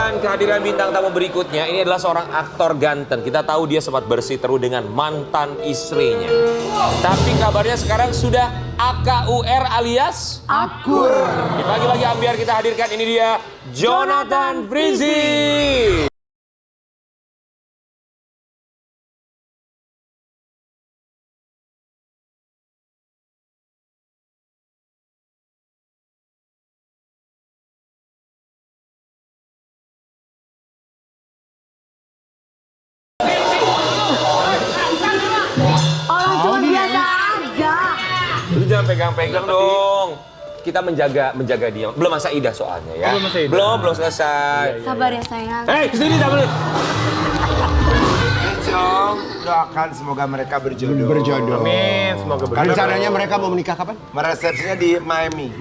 Dan kehadiran bintang tamu berikutnya ini adalah seorang aktor ganteng. Kita tahu dia sempat bersiteru dengan mantan istrinya. Tapi kabarnya sekarang sudah AKUR alias Akur. Di pagi-pagi ambiar kita hadirkan ini dia Jonathan Frizzy. Orang cuma biasa aja. Lu jangan pegang-pegang dong. Kita menjaga dia. Belum masa idah soalnya ya. Belum masa idah. Belum selesai. Sabar ya sayang. Kesini sabar. Jong, doakan semoga mereka berjodoh. Berjodoh. Amin, semoga berjodoh. Rencananya mereka mau menikah kapan? Meresepsinya di Miami.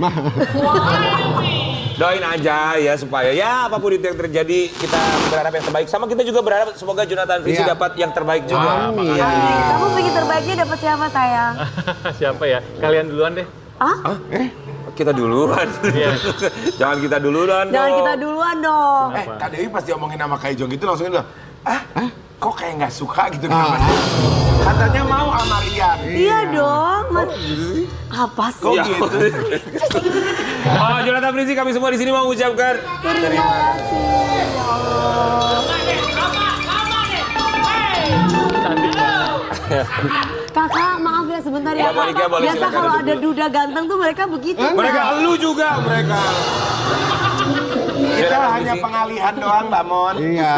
Doain aja ya supaya ya apapun itu yang terjadi kita berharap yang terbaik. Sama kita juga berharap semoga Jonathan Frizzy Iya. dapat yang terbaik juga. Amin. Kamu pikir terbaiknya dapat siapa sayang? Siapa ya? Kalian duluan deh. Hah? Kita duluan. Iya. Jangan kita duluan Jangan dong. kita duluan dong. Kak Dewi pas diomongin nama Kak Jong itu langsung bilang, kok kayak nggak suka gitu kan? Katanya mau sama Rian. Iya dong, Mas. Apa sih? Kok Ya. gitu? Oh, Jonathan Frizzy kami semua di sini mau mengucapkan Terima kasih. Ya Allah. Cantik banget. Kakak, maaf ya sebentar ya. Ya, Monica, boleh Biasa silakan kalau duduk ada dulu. duda ganteng tuh mereka begitu. mereka lu juga mereka. Kita Jonathan hanya Frizzy. pengalihan doang, Mbak Mon. Iya.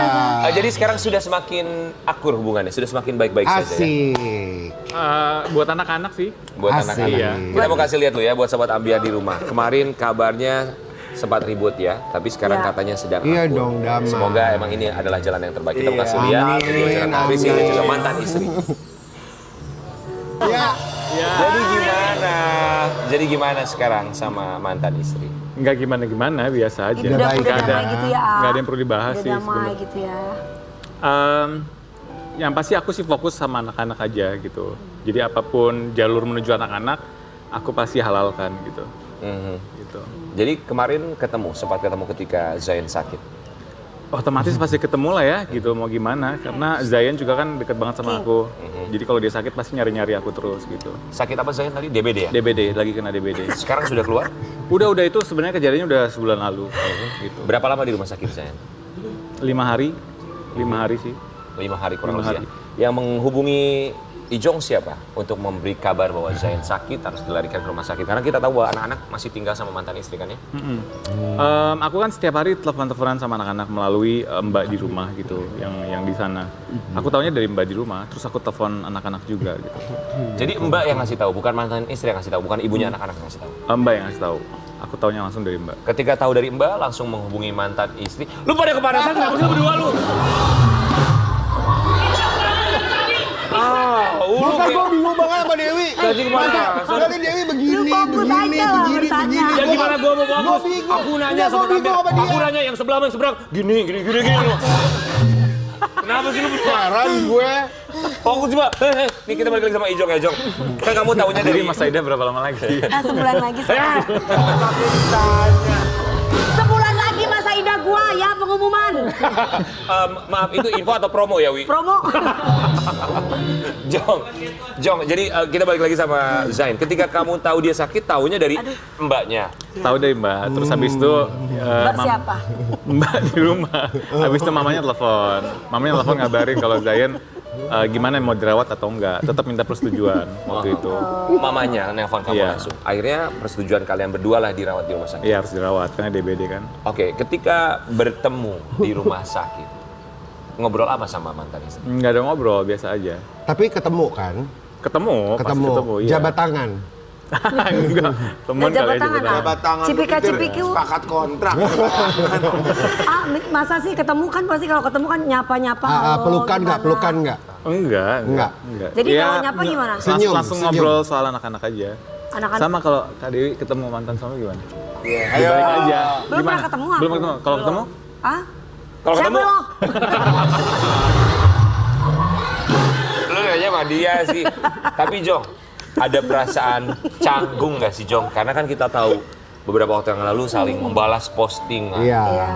Jadi sekarang sudah semakin akur hubungannya, sudah semakin baik-baik saja ya. Asik. Buat anak-anak sih. Buat Asik. anak-anak. Iya. Kita mau kasih lihat lu ya buat sobat ambiar di rumah. Kemarin kabarnya sempat ribut ya, tapi sekarang Ya. katanya sedang Iya akur. dong, damai. Semoga emang ini adalah jalan yang terbaik. Kita mau kasih Iya. lihat Amin, video Jonathan Frizzy dan juga amin. mantan istri. Ya. Ya. Jadi gimana sekarang sama mantan istri? Nggak gimana-gimana, biasa aja. Udah baik, damai ada. gitu ya. Nggak ada yang perlu dibahas Udah sih damai sebenarnya. gitu ya. Yang pasti aku sih fokus sama anak-anak aja gitu. Jadi apapun jalur menuju anak-anak, aku pasti halalkan gitu. Mhm. Gitu. Jadi kemarin sempat ketemu ketika Zain sakit. Otomatis pasti ketemu lah ya gitu, mau gimana. Karena Zayan juga kan deket banget sama aku. Jadi kalau dia sakit pasti nyari-nyari aku terus gitu. Sakit apa Zain tadi? DBD ya? DBD, lagi kena DBD. Sekarang sudah keluar? Udah itu sebenarnya kejadiannya udah sebulan lalu gitu. Berapa lama di rumah sakit Zain? 5 hari sih. 5 hari kurang 5 lebih hari. ya. Yang menghubungi Ijong siapa? Untuk memberi kabar bahwa Zain sakit harus dilarikan ke rumah sakit. Karena kita tahu bahwa anak-anak masih tinggal sama mantan istri kan ya? Aku kan setiap hari telepon-teleponan sama anak-anak melalui Mbak di rumah gitu, yang di sana. Aku taunya dari Mbak di rumah, terus aku telepon anak-anak juga gitu. Jadi Mbak yang ngasih tahu, bukan mantan istri yang ngasih tahu, bukan ibunya anak-anak yang ngasih tahu. Mbak yang ngasih tahu. Aku taunya langsung dari Mbak. Ketika tahu dari Mbak, langsung menghubungi mantan istri. Lu pada kepanasan kenapa sih lu berdua lu? Bukan, gue bingung banget sama Dewi. Jadi gimana? Tadi Dewi begini, Lu fokus begini, aja lah begini, bertanya. begini. Ya gimana gua mau fokus? Gua bingung. Aku nanya Iya, sama gua bingung Amber. sama dia. Aku nanya yang sebelah sama yang seberang. Gini. Kenapa sih lu berdua? Heran gue. Fokus coba. Nih kita balik lagi sama Ijong ya, Jong. Kan kamu taunya dari Jadi Mas Aida berapa lama lagi? Sebulan lagi. Ya. Sebulan lagi Mas Aida gua ya pengumuman. Maaf, itu info atau promo ya, Wi? Promo. Jong, jadi kita balik lagi sama Zain. Ketika kamu tahu dia sakit, taunya dari mbaknya. Tahu dari Mbak. Terus habis itu Mbak siapa? Mbak di rumah. Habis itu mamanya telepon. Mamanya telepon ngabarin kalau Zayan gimana mau dirawat atau enggak. Tetap minta persetujuan waktu itu. Mamanya nelpon kamu Iya. langsung. Akhirnya persetujuan kalian berdua lah dirawat di rumah sakit. Iya harus dirawat karena DBD kan. Oke, ketika bertemu di rumah sakit, ngobrol apa sama mantan istri? Nggak ada ngobrol, biasa aja. Tapi ketemu kan? Ketemu, pasti ketemu. Iya. Jabat tangan. Enggak, teman Jabat kali aja tangan, jabat tangan. Jabat tangan Cipika-cipiki. sepakat kontrak. Masa sih ketemu kan pasti kalau ketemu kan nyapa-nyapa. halo, Pelukan nggak? gimana? Pelukan nggak? Enggak. Jadi Ya, kalau nyapa gimana? Senyum, langsung senyum. ngobrol soal anak-anak aja. Anak-anak. Sama kalau Kak Dewi ketemu mantan suami gimana? Ayo. Balik aja. Belum Gimana? pernah ketemu aku. Belum ketemu. Kalau ketemu? Ah? Kalau Siapa ketemu, lo? lu kayaknya sama dia sih. Tapi Jong, ada perasaan canggung nggak sih Jong? Karena kan kita tahu beberapa waktu yang lalu saling membalas posting. Iya. Iya.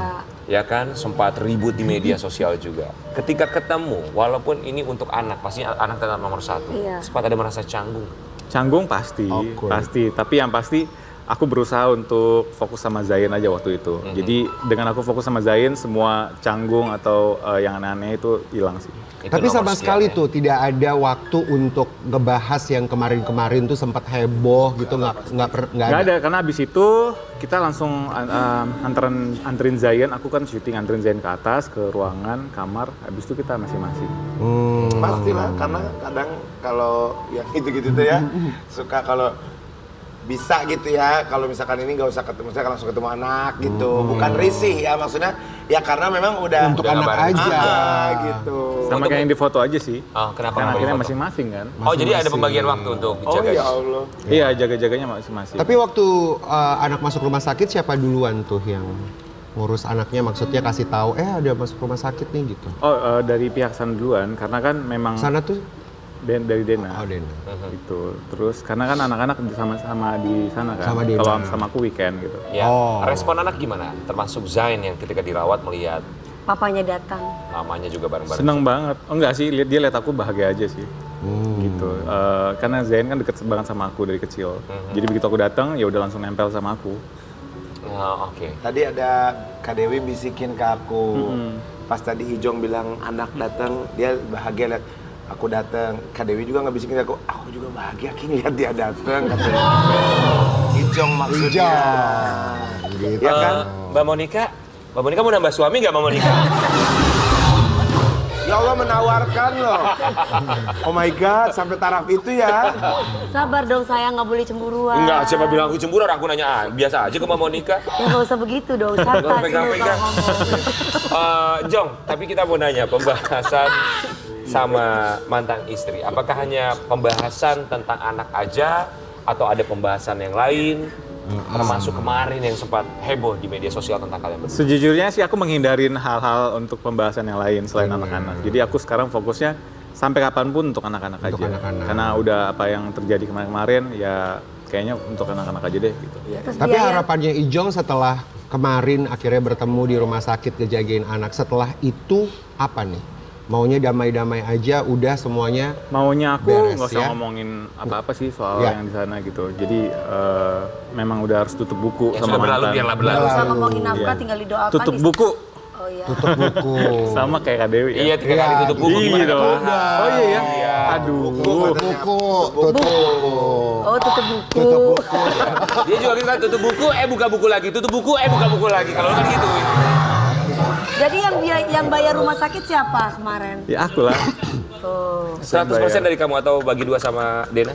ya kan, sempat ribut di media sosial juga. Ketika ketemu, walaupun ini untuk anak, pasti anak tetap nomor satu. Iya. Sempat ada merasa canggung. Canggung pasti, Awkward. pasti. Tapi yang pasti aku berusaha untuk fokus sama Zain aja waktu itu. Jadi dengan aku fokus sama Zain, semua canggung atau yang aneh-aneh itu hilang sih. Itu Tapi nomor sama sekian sekali ya. tuh tidak ada waktu untuk ngebahas yang kemarin-kemarin tuh sempat heboh gitu, nggak Nggak ada, karena abis itu kita langsung anterin Zain, aku kan syuting anterin Zain ke atas, ke ruangan, kamar, abis itu kita masing-masing. Pastilah, karena kadang kalau yang gitu-gitu tuh ya, suka kalau bisa gitu ya, kalau misalkan ini nggak usah ketemu, misalkan langsung ketemu anak gitu, bukan risih ya, maksudnya ya karena memang udah Untuk Udah anak ngabarin. aja. gitu. Sama kayak yang di foto aja sih. Oh, kenapa Karena nggak akhirnya foto? masing-masing kan. Oh, jadi ada pembagian waktu untuk Oh dijaga. ya Allah. Iya, jaga-jaganya masing-masing. Tapi waktu anak masuk rumah sakit siapa duluan tuh yang ngurus anaknya, maksudnya kasih tahu ada masuk rumah sakit nih gitu. Oh, dari pihak sana duluan, karena kan memang Sana tuh dari Dena. oh Dena. Gitu. Terus karena kan anak-anak sama di sana kan. Sama Dena. Kalau sama aku weekend gitu. Ya, Oh. respon anak gimana? Termasuk Zain yang ketika dirawat melihat Papanya datang. mamanya juga bareng-bareng. Seneng banget. Oh enggak sih, dia lihat aku bahagia aja sih. Gitu. Karena Zain kan deket banget sama aku dari kecil. Jadi begitu aku datang ya udah langsung nempel sama aku. Oh, oke. Tadi ada Kak Dewi bisikin ke aku, pas tadi Ijong bilang anak datang, dia bahagia lihat aku datang. Kak Dewi juga nggak bisikin ke aku juga bahagia King lihat dia datang. Katanya. Ijong maksudnya. Gitu. Ya kan? Mbak Monica mau nambah suami nggak Mbak Monica? Ya Allah menawarkan loh. Oh my God, sampai taraf itu ya. Sabar dong sayang, nggak boleh cemburuan. Enggak, siapa bilang aku cemburu? Aku nanya biasa aja ke Mbak Monica. Ya nggak usah begitu dong, santai Nggak sih pegang-pegang. kalau ngomong. Jong, tapi kita mau nanya pembahasan sama mantan istri. Apakah hanya pembahasan tentang anak aja atau ada pembahasan yang lain? Termasuk kemarin yang sempat heboh di media sosial tentang kalian berdua. Sejujurnya sih aku menghindarin hal-hal untuk pembahasan yang lain selain anak-anak. Jadi aku sekarang fokusnya sampai kapanpun untuk anak-anak aja. anak-anak. Karena udah apa yang terjadi kemarin-kemarin ya kayaknya untuk anak-anak aja deh gitu. Terus Tapi biaya- harapannya Ijong setelah kemarin akhirnya bertemu di rumah sakit ngejagain anak, setelah itu apa nih? Maunya damai-damai aja, udah semuanya Maunya aku Beres, nggak usah ya. ngomongin apa-apa sih soal Ya. yang di sana gitu. Jadi memang udah harus tutup buku Yang sama sudah berlalu mantan. biarlah berlalu. Nggak usah ngomongin nafkah, Iya. tinggal didoakan. Tutup buku Oh iya. tutup buku. sama kayak Kak Dewi ya. Iya, 3 kali tutup buku Iya gimana dong. nggak paham. Oh iya ya. Aduh. Tutup buku. Oh tutup buku. Tutup buku. Dia juga gitu kan, tutup buku, buka buku lagi. Tutup buku, buka buku lagi. Kalau kan gitu. Jadi yang bayar rumah sakit siapa kemarin? Ya aku lah. Tuh. 100% dari kamu atau bagi 2 sama Dena?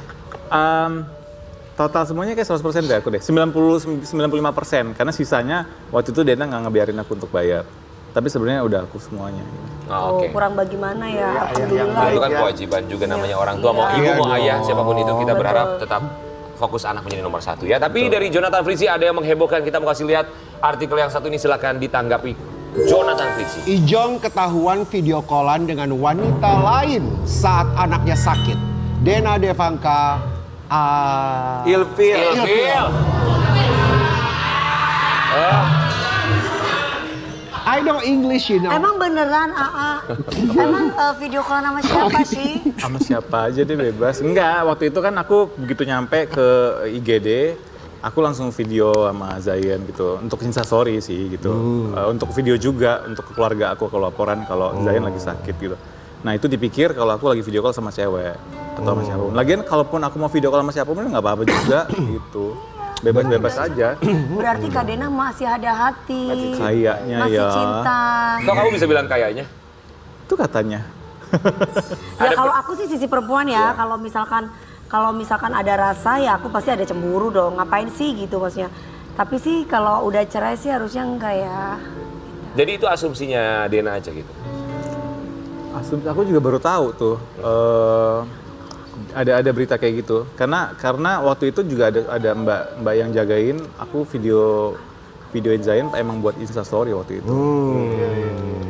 Total semuanya kayak 100% dari aku deh. 95%. Karena sisanya waktu itu Dena nggak ngebiarin aku untuk bayar. Tapi sebenarnya udah aku semuanya. Oh, Oh, oke. kurang bagaimana ya? yang Alhamdulillah. Itu kan kewajiban juga namanya orang tua, mau ibu, mau ayah, siapapun itu kita Betul. berharap tetap fokus anak menjadi nomor 1 ya. Tapi dari Jonathan Fritzi ada yang menghebohkan, kita mau kasih lihat artikel yang satu ini, silakan ditanggapi Jonathan Fritzi. Ijong ketahuan video callan dengan wanita lain saat anaknya sakit. Dena Devangka Ilfil. Ilfil. I know English, you know. Emang beneran AA? Emang video call sama siapa sih? Sama siapa aja deh bebas. Enggak, waktu itu kan aku begitu nyampe ke IGD, aku langsung video sama Zain gitu. Untuk instastory sih gitu. Untuk video juga, untuk keluarga aku kalau laporan kalau Zain lagi sakit gitu. Nah itu dipikir kalau aku lagi video call sama cewek atau sama siapapun. Lagian kalaupun aku mau video call sama siapapun nggak apa-apa juga gitu. Bebas-bebas aja. Berarti Kak Dena masih ada hati. Kayaknya masih ya. cinta. Kok kamu bisa bilang kayaknya? Itu katanya. Ya kalau aku sih sisi perempuan ya, kalau misalkan ada rasa ya aku pasti ada cemburu dong. Ngapain sih gitu maksudnya. Tapi sih kalau udah cerai sih harusnya enggak ya. Jadi itu asumsinya Dena aja gitu. Asumsi aku juga baru tahu tuh ada berita kayak gitu. Karena waktu itu juga ada mbak yang jagain aku videoin Zain emang buat Instastory waktu itu.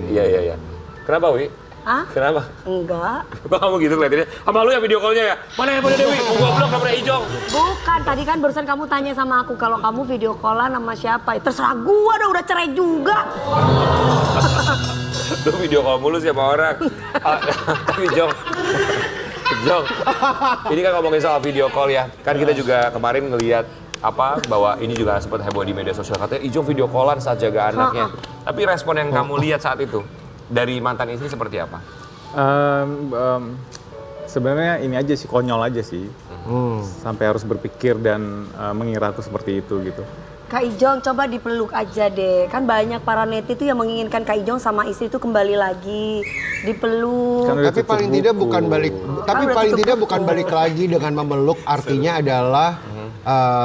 Iya. Kenapa, Wi? Hah? Kenapa? Enggak. Kok kamu gitu kelihatannya? Sama lu ya video call-nya ya? Mana yang pada Dewi? Mau gua blok sama Ijong. Bukan, tadi kan barusan kamu tanya sama aku kalau kamu video callan sama siapa. Terserah gua dong, udah cerai juga. Lu video call mulu sih sama orang. Tapi Jong, ini kan ngomongin soal video call ya. Kan kita juga kemarin ngelihat bahwa ini juga sempat heboh di media sosial, katanya Ijong video callan saat jaga anaknya. Tapi respon yang kamu lihat saat itu dari mantan istri seperti apa? Sebenarnya ini aja sih, konyol aja sih. Sampai harus berpikir dan mengira aku seperti itu gitu. Kak Ijong coba dipeluk aja deh. Kan banyak para neti tuh yang menginginkan Kak Ijong sama istri itu kembali lagi, dipeluk. Kan udah Tapi tutup paling tidak buku. bukan balik, tapi udah paling tutup tidak buku. bukan balik lagi dengan memeluk, artinya adalah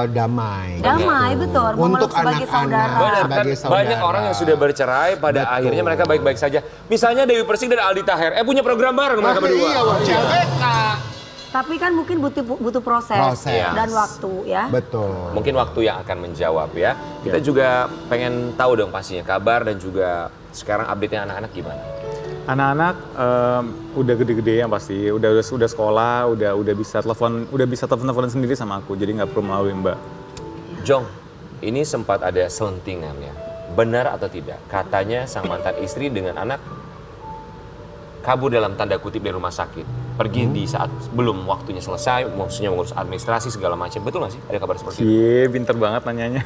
damai. Damai betul, memeluk Untuk sebagai anak-anak. saudara. Benar kan, Sebagai saudara. banyak orang yang sudah bercerai pada Betul. akhirnya mereka baik-baik saja. Misalnya Dewi Persik dan Aldi Taher, punya program bareng mereka berdua. Iya, wah, CLBK. Tapi kan mungkin butuh proses, Proses. dan waktu ya. Betul. Mungkin waktu yang akan menjawab ya. Kita juga pengen tahu dong pastinya kabar dan juga sekarang update-nya anak-anak gimana? Anak-anak udah gede-gede yang pasti, udah sekolah, udah bisa telepon sendiri sama aku, jadi nggak perlu melalui Mbak. Jong, ini sempat ada selentingan ya. Benar atau tidak? Katanya sang mantan istri dengan anak kabur dalam tanda kutip dari rumah sakit. Pergi di saat belum waktunya selesai, maksudnya mengurus administrasi segala macam. Betul nggak sih? Ada kabar seperti itu? Iya, pinter banget nanyanya.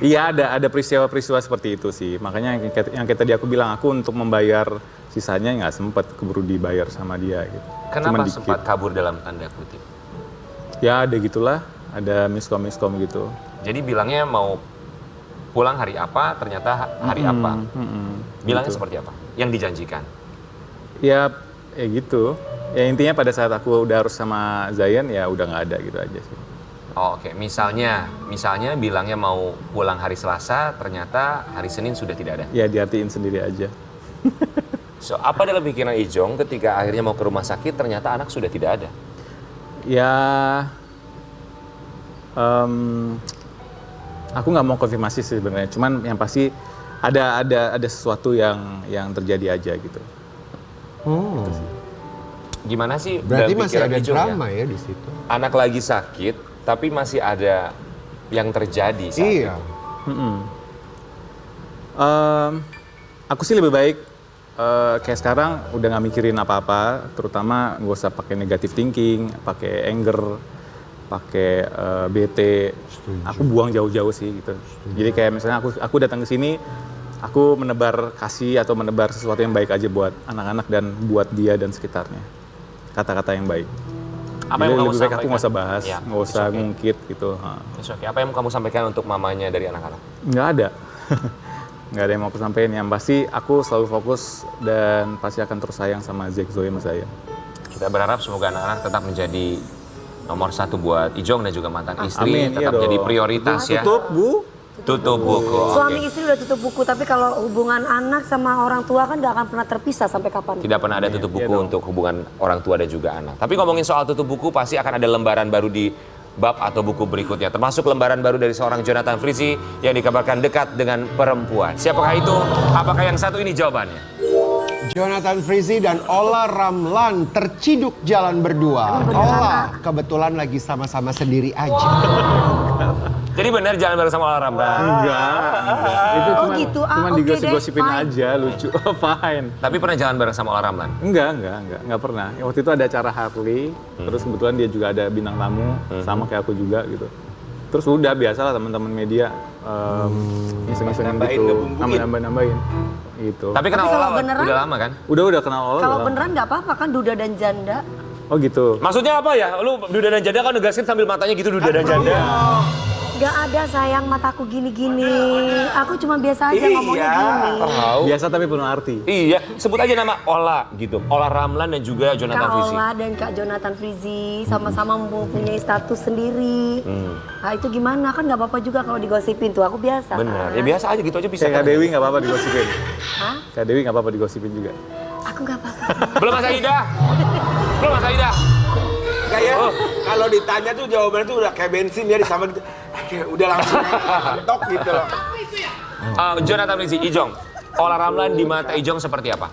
Iya, ada peristiwa-peristiwa seperti itu sih. Makanya yang kayak tadi aku bilang, aku untuk membayar sisanya nggak sempet keburu dibayar sama dia gitu. Kenapa Cuman dikit. sempat kabur dalam tanda kutip? Ya ada gitulah, ada miskom gitu. Jadi bilangnya mau pulang hari apa, ternyata hari apa. Bilangnya gitu. seperti apa? Yang dijanjikan? Ya gitu. Ya intinya pada saat aku udah harus sama Zayan ya udah nggak ada gitu aja sih. Oh, oke. Misalnya bilangnya mau pulang hari Selasa, ternyata hari Senin sudah tidak ada. Ya diartiin sendiri aja. So, apa dalam pikiran Ijong ketika akhirnya mau ke rumah sakit, ternyata anak sudah tidak ada? Ya, aku nggak mau konfirmasi sih sebenarnya. Cuman yang pasti ada sesuatu yang terjadi aja gitu. Gimana sih Berarti dalam masih pikiran ada Ijong drama ya di situ. Anak lagi sakit, tapi masih ada yang terjadi saat Iya. itu. Aku sih lebih baik kayak sekarang udah nggak mikirin apa-apa, terutama nggak usah pakai negative thinking, pakai anger, pakai bete. Aku buang jauh-jauh sih gitu. Jadi kayak misalnya aku datang ke sini, aku menebar kasih atau menebar sesuatu yang baik aja buat anak-anak dan buat dia dan sekitarnya. Kata-kata yang baik. Apa Jadi yang kamu lebih baik aku sampaikan? nggak usah bahas, Ya, nggak usah it's okay. ngungkit gitu. It's okay. Apa yang kamu sampaikan untuk mamanya dari anak-anak? Nggak ada. Nggak ada yang mau aku sampaikan. Yang pasti aku selalu fokus dan pasti akan terus sayang sama Zack, Zoe, sama saya. Kita berharap semoga anak-anak tetap menjadi nomor satu buat Ijong dan juga mantan istri. Amin, Tetap iya jadi dong. prioritas ya. Tutup, Bu. Tutup buku. Suami Oke. istri udah tutup buku, tapi kalau hubungan anak sama orang tua kan gak akan pernah terpisah sampai kapan. Tidak pernah ada tutup buku dong. untuk hubungan orang tua dan juga anak. Tapi ngomongin soal tutup buku, pasti akan ada lembaran baru di bab atau buku berikutnya. Termasuk lembaran baru dari seorang Jonathan Frizzy yang dikabarkan dekat dengan perempuan. Siapakah itu? Apakah yang satu ini jawabannya? Jonathan Frizzy dan Ola Ramlan terciduk jalan berdua. Ola kebetulan lagi sama-sama sendiri aja. Jadi benar jalan bareng sama Ola Ramlan. Enggak. Itu Oh cuman, gitu, cuman oke digosip-gosipin deh, fine. aja, lucu. Fine. Tapi pernah jalan bareng sama Ola Ramlan? Enggak pernah. Waktu itu ada acara Harley, terus kebetulan dia juga ada bintang tamu, sama kayak aku juga gitu. Terus udah biasalah teman-teman media iseng-iseng Nambahin, gitu, ngebumbuin. nambahin gitu. Tapi kenal Tapi kalau Ola beneran- udah lama kan? Udah kenal Ola. Kalau udah lama. beneran gak apa-apa kan duda dan janda. Oh gitu. Maksudnya apa ya? Lu Duda dan Janda kan negasin sambil matanya gitu Duda dan Janda. Gak ada sayang mataku gini-gini. Aku cuma biasa aja ngomongnya Iya. gini. Tahu. Biasa tapi penuh arti. Iya, sebut aja nama Ola gitu. Ola Ramlan dan juga Jonathan Kak Frizzy. Ola dan Kak Jonathan Frizzy sama-sama mempunyai status sendiri. Nah itu gimana? Kan gak apa-apa juga kalau digosipin tuh. Aku biasa. Bener, kan. ya biasa aja gitu aja bisa. Kayak Kak kan? Dewi nggak apa-apa digosipin. Hah? Kak Dewi nggak apa-apa digosipin juga. Aku gak apa-apa sih. Belum Mas Aida. Belum Mas Aida. Kayak kalau ditanya tuh jawabannya tuh udah kayak bensin ya disamain gitu. Udah langsung mentok gitu loh. Jonathan Frizzy, Ijong. Ola Ramlan di mata Ijong seperti apa?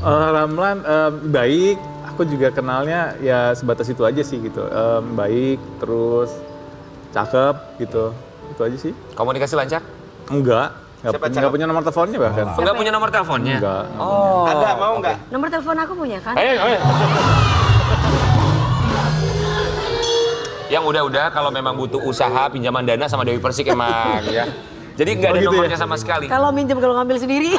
Ramlan baik, aku juga kenalnya ya sebatas itu aja sih gitu. Baik, terus cakep gitu. Itu aja sih. Komunikasi lancar? Enggak, Siapa Nggak punya nomor teleponnya bahkan. Enggak punya nomor teleponnya? Enggak. Oh. Ada, mau nggak? Nomor telepon aku punya kan? Ayo. Yang udah-udah kalau memang butuh usaha pinjaman dana sama Dewi Persik emang ya. Jadi nggak ada gitu ya? nomornya sama sekali. Kalau minjem kalau ngambil sendiri.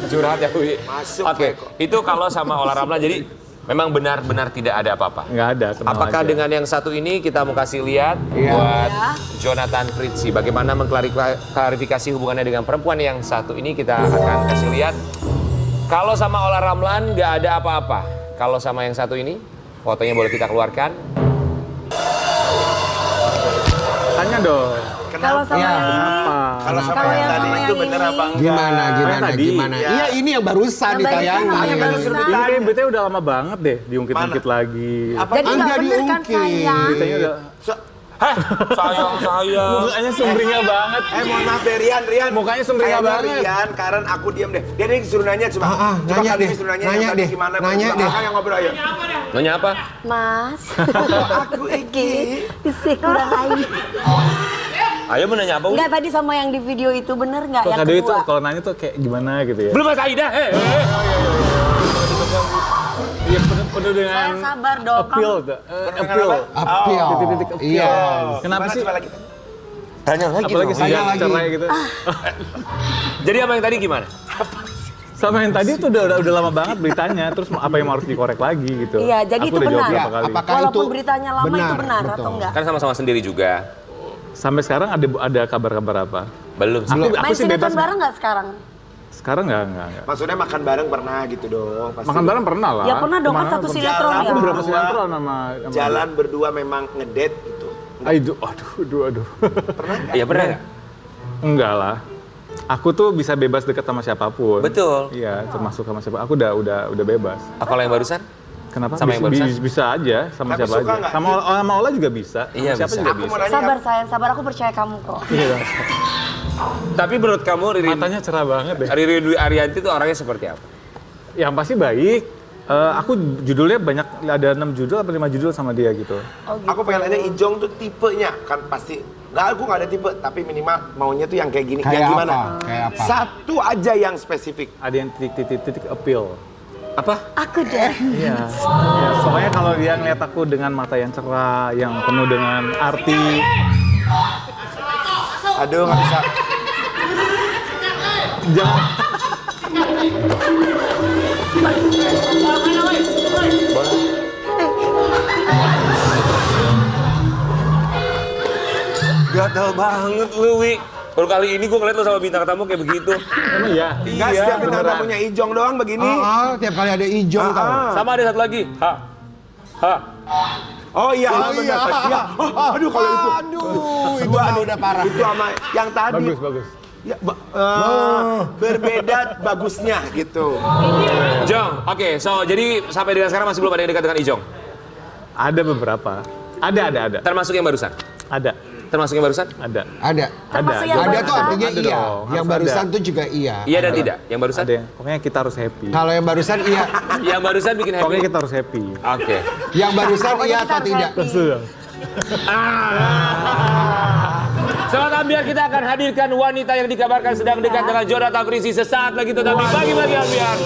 Curhat ya, Wi. Masuk, Oke, Beko. itu kalau sama Ola Ramlan jadi memang benar-benar tidak ada apa-apa. Nggak ada, kenal Apakah aja. dengan yang satu ini kita mau kasih lihat Iya. buat Iya. Jonathan Fritzi bagaimana mengklarifikasi hubungannya dengan perempuan yang satu ini kita akan kasih lihat. Kalau sama Ola Ramlan nggak ada apa-apa. Kalau sama yang satu ini fotonya boleh kita keluarkan. Tanya dong. Kalau sama Iya. yang ini, Kalau sama Kalau yang yang tadi sama itu yang bener ini. apa enggak? Gimana? tadi? Iya. Iya, ini yang barusan Yang ditayangin. barusan, yang barusan. Ini kayak beritanya udah lama banget deh, diungkit-ungkit Mana? lagi. Apa? jadi nggak Enggak bener kan diungkit. sayang? Beritanya udah... Hah, sayang. Mukanya sumringah banget. Mohon maaf deh Rian. Mukanya sumringah Kayaknya banget. Rian, Karen aku diam deh. Dia nih disuruh nanya coba. Ah, Coba nanya Kak Dewi deh. suruh nanya, Nanya yang tadi deh. gimana. Nanya Coba deh. Kakak yang ngobrol ayo. Nanya apa? Mas. Aku Eki. Isi kurang air. Ayo menanya apa? Wi? Enggak tadi sama yang di video itu bener nggak Kalau yang Kak Dewi tuh kedua? kalau nanya tuh kayak gimana gitu ya. Belum Mas Aida. Iya penuh dengan Saya sabar dong. appeal Kamu- tuh. Dengan Appeal. apa? Appeal. Titik-titik appeal. Iya. Kenapa Gimana sih? coba lagi? Tanya lagi. Apalagi dong. sejak Tanya lagi. cerai gitu. Jadi apa yang tadi gimana? Sama yang tadi tuh udah lama banget beritanya. Terus apa yang harus dikorek lagi gitu. Iya, jadi Aku itu udah jawab benar. berapa kali. Apakah Walaupun itu beritanya lama itu benar betul. atau enggak? Kan sama-sama sendiri juga. Sampai sekarang ada kabar-kabar apa? Belum sih. Aku Main sih bebas. sinetron bareng nggak sekarang? Sekarang enggak. Maksudnya makan bareng pernah gitu dong. Pasti. Makan bareng pernah lah. Ya pernah dong kan Kemana satu pun. sinetron Jalan ya. Aku berapa Berdua. sinetron sama Jalan berdua memang ngedate gitu. Aduh. Iya pernah nggak? Enggak lah. Aku tuh bisa bebas dekat sama siapapun. Betul. Iya, termasuk sama siapa. Aku udah bebas. Kalau yang barusan? Kenapa? Sama yang barusan? Bisa aja sama Tapi siapa suka aja. nggak? Sama Ola juga bisa. Iya, Sama siapa bisa. juga Aku bisa. mau nanya. Sabar sayang, sabar aku percaya kamu kok. Iya. Tapi menurut kamu Matanya cerah banget deh. Riri Dwi Arianti itu orangnya seperti apa? Yang pasti baik. Aku judulnya banyak, ada 6 judul atau 5 judul sama dia gitu. Oh, gitu. Aku pengen nanya Ijong tuh tipenya kan pasti aku nggak ada tipe tapi minimal maunya tuh yang kayak gini. Kayak yang gimana? apa? Kayak apa? Satu aja yang spesifik. Ada yang titik appeal. Apa? Aku deh. Iya. Ya, pokoknya kalau dia ngeliat aku dengan mata yang cerah, yang penuh dengan arti. Aduh nggak bisa. Jangan. Gatel banget lu, Wi. Baru kali ini gue ngeliat lu sama bintang tamu kayak begitu. Emang iya? Nggak setiap bintang beneran. tamunya Ijong doang begini. Tiap kali ada Ijong tau. Sama ada satu lagi. Ha. Oh iya, Oh benar. iya. Iya. Oh, aduh kalau itu. Aduh, itu Dua mah nih. udah parah. Itu sama yang tadi. Bagus. Ya, berbeda bagusnya gitu. Jong, oke. So, jadi sampai dengan sekarang masih belum ada yang dekat dengan Ijong? Ada beberapa. Ada. Termasuk yang barusan? Ada. Termasuk yang barusan? Ada. Ada. Termasuk yang Ada tuh barusan? artinya Ada iya. dong, Yang harus barusan ada. tuh juga iya. Iya dan tidak? Yang barusan? Ada yang, pokoknya kita harus happy. Kalau yang barusan iya. Yang barusan bikin happy? Pokoknya kita harus happy. Oke. Yang barusan Pokoknya iya kita atau harus tidak? happy. Selamat Ambiar, kita akan hadirkan wanita yang dikabarkan sedang dekat dengan Jonathan Fritzi sesaat lagi, tetapi bagi-bagi Ambiar.